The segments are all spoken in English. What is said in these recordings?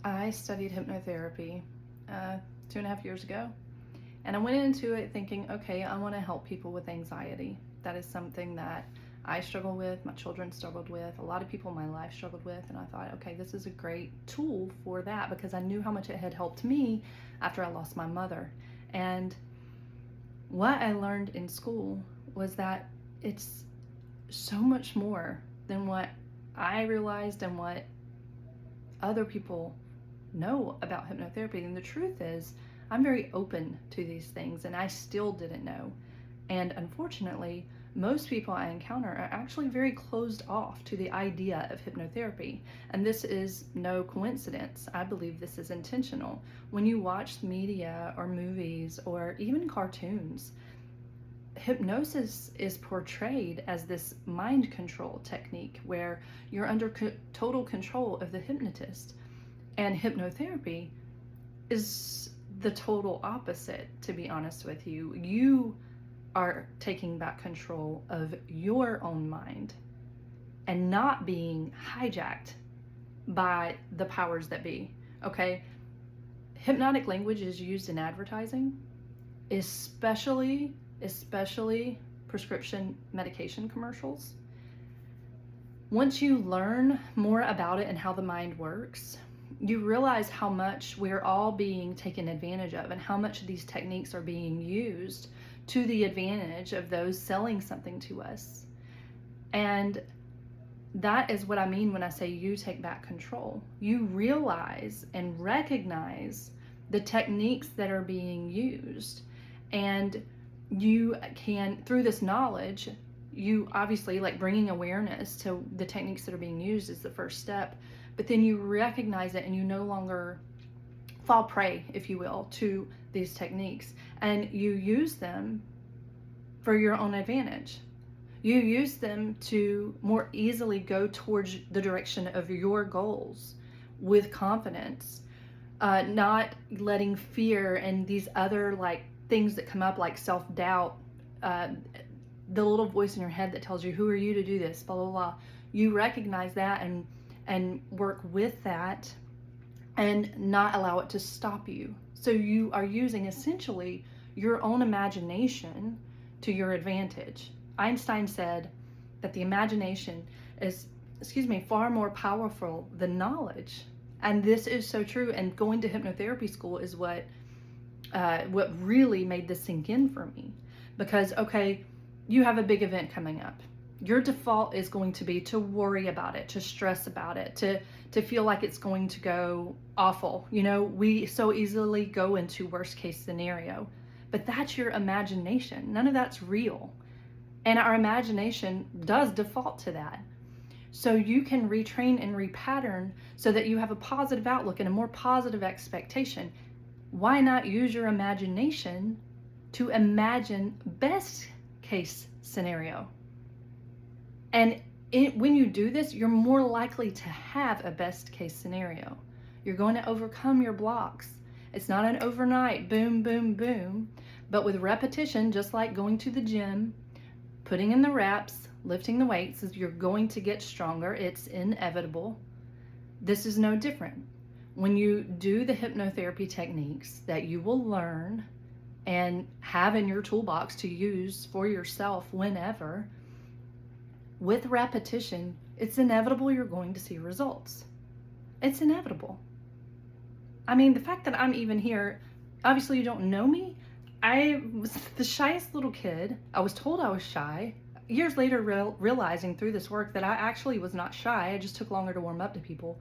I studied hypnotherapy 2.5 years ago, and I went into it thinking, okay, I want to help people with anxiety. That is something that I struggle with, my children struggled with, a lot of people in my life struggled with, and I thought, okay, this is a great tool for that because I knew how much it had helped me after I lost my mother. And what I learned in school was that it's so much more than what I realized and what other people know about hypnotherapy. And the truth is, I'm very open to these things and I still didn't know. And unfortunately, most people I encounter are actually very closed off to the idea of hypnotherapy. And this is no coincidence. I believe this is intentional. When you watch media or movies or even cartoons, hypnosis is portrayed as this mind control technique where you're under total control of the hypnotist. And hypnotherapy is the total opposite, to be honest with you. You are taking back control of your own mind and not being hijacked by the powers that be, okay? Hypnotic language is used in advertising, especially prescription medication commercials. Once you learn more about it and how the mind works, you realize how much we're all being taken advantage of and how much these techniques are being used to the advantage of those selling something to us. And that is what I mean when I say you take back control. You realize and recognize the techniques that are being used, and you can, through this knowledge, you obviously, like, bringing awareness to the techniques that are being used is the first step, but then you recognize it and you no longer fall prey, if you will, to these techniques, and you use them for your own advantage. You use them to more easily go towards the direction of your goals with confidence, not letting fear and these other things that come up like self-doubt, the little voice in your head that tells you, who are you to do this, blah, blah, blah. You recognize that and work with that and not allow it to stop you. So you are using essentially your own imagination to your advantage. Einstein said that the imagination is, far more powerful than knowledge. And this is so true. And going to hypnotherapy school is what really made this sink in for me. Because, okay, you have a big event coming up. Your default is going to be to worry about it, to stress about it, to feel like it's going to go awful. You know, we so easily go into worst case scenario, but that's your imagination. None of that's real. And our imagination does default to that. So you can retrain and repattern so that you have a positive outlook and a more positive expectation. Why not use your imagination to imagine best case scenario? And when you do this, you're more likely to have a best case scenario. You're going to overcome your blocks. It's not an overnight boom, boom, boom, but with repetition, just like going to the gym, putting in the reps, lifting the weights, you're going to get stronger. It's inevitable. This is no different. When you do the hypnotherapy techniques that you will learn and have in your toolbox to use for yourself whenever, with repetition, it's inevitable you're going to see results. It's inevitable. I mean, the fact that I'm even here, obviously you don't know me. I was the shyest little kid. I was told I was shy. Years later, realizing through this work that I actually was not shy. I just took longer to warm up to people.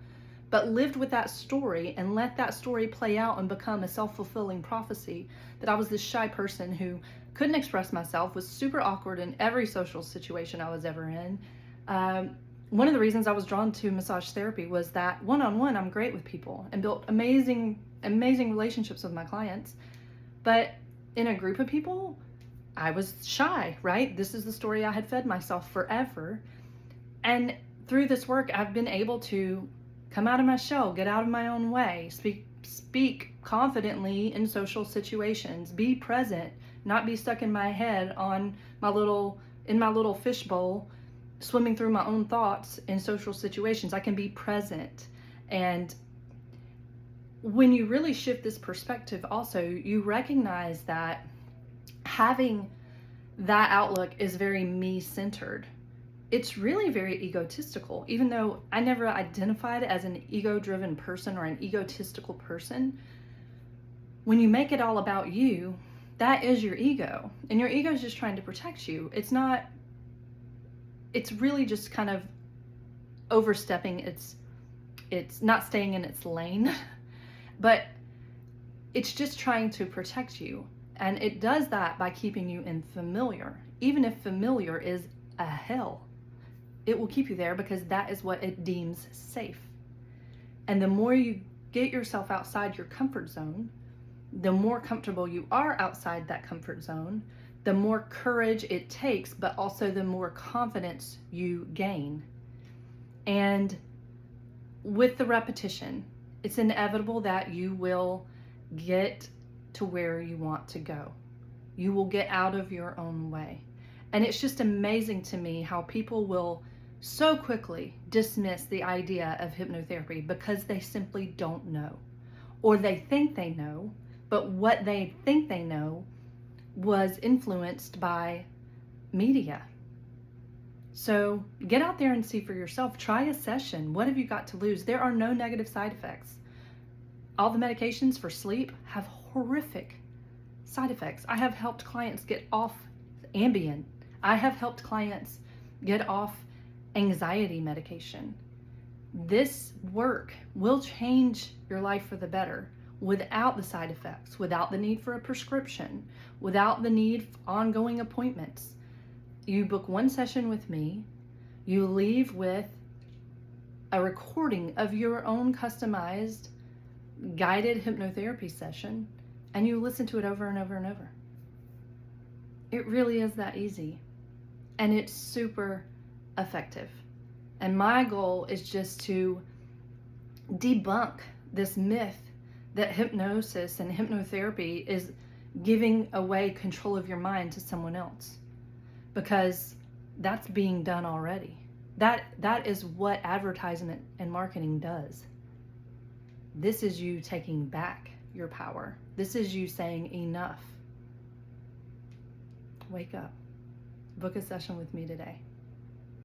But lived with that story and let that story play out and become a self-fulfilling prophecy that I was this shy person who couldn't express myself, was super awkward in every social situation I was ever in. One of the reasons I was drawn to massage therapy was that one-on-one, I'm great with people and built amazing relationships with my clients. But in a group of people, I was shy, right? This is the story I had fed myself forever. And through this work, I've been able to come out of my shell, get out of my own way, speak confidently in social situations, be present, not be stuck in my head in my little fishbowl, swimming through my own thoughts in social situations. I can be present. And when you really shift this perspective, also, you recognize that having that outlook is very me-centered. It's really very egotistical. Even though I never identified as an ego-driven person or an egotistical person, when you make it all about you, that is your ego. And your ego is just trying to protect you. It's really just kind of overstepping it's not staying in its lane, but it's just trying to protect you. And it does that by keeping you in familiar. Even if familiar is a hell, it will keep you there because that is what it deems safe. And the more you get yourself outside your comfort zone, the more comfortable you are outside that comfort zone, the more courage it takes, but also the more confidence you gain. And with the repetition, it's inevitable that you will get to where you want to go. You will get out of your own way. And it's just amazing to me how people will so quickly dismiss the idea of hypnotherapy because they simply don't know. Or they think they know, but what they think they know was influenced by media. So get out there and see for yourself. Try a session. What have you got to lose? There are no negative side effects. All the medications for sleep have horrific side effects. I have helped clients get off Ambien. I have helped clients get off anxiety medication. This work will change your life for the better without the side effects, without the need for a prescription, without the need for ongoing appointments. You book one session with me, you leave with a recording of your own customized guided hypnotherapy session, and you listen to it over and over and over. It really is that easy, and it's super effective. And my goal is just to debunk this myth that hypnosis and hypnotherapy is giving away control of your mind to someone else, because that's being done already. That is what advertisement and marketing does. This is you taking back your power. This is you saying enough. Wake up. Book a session with me today.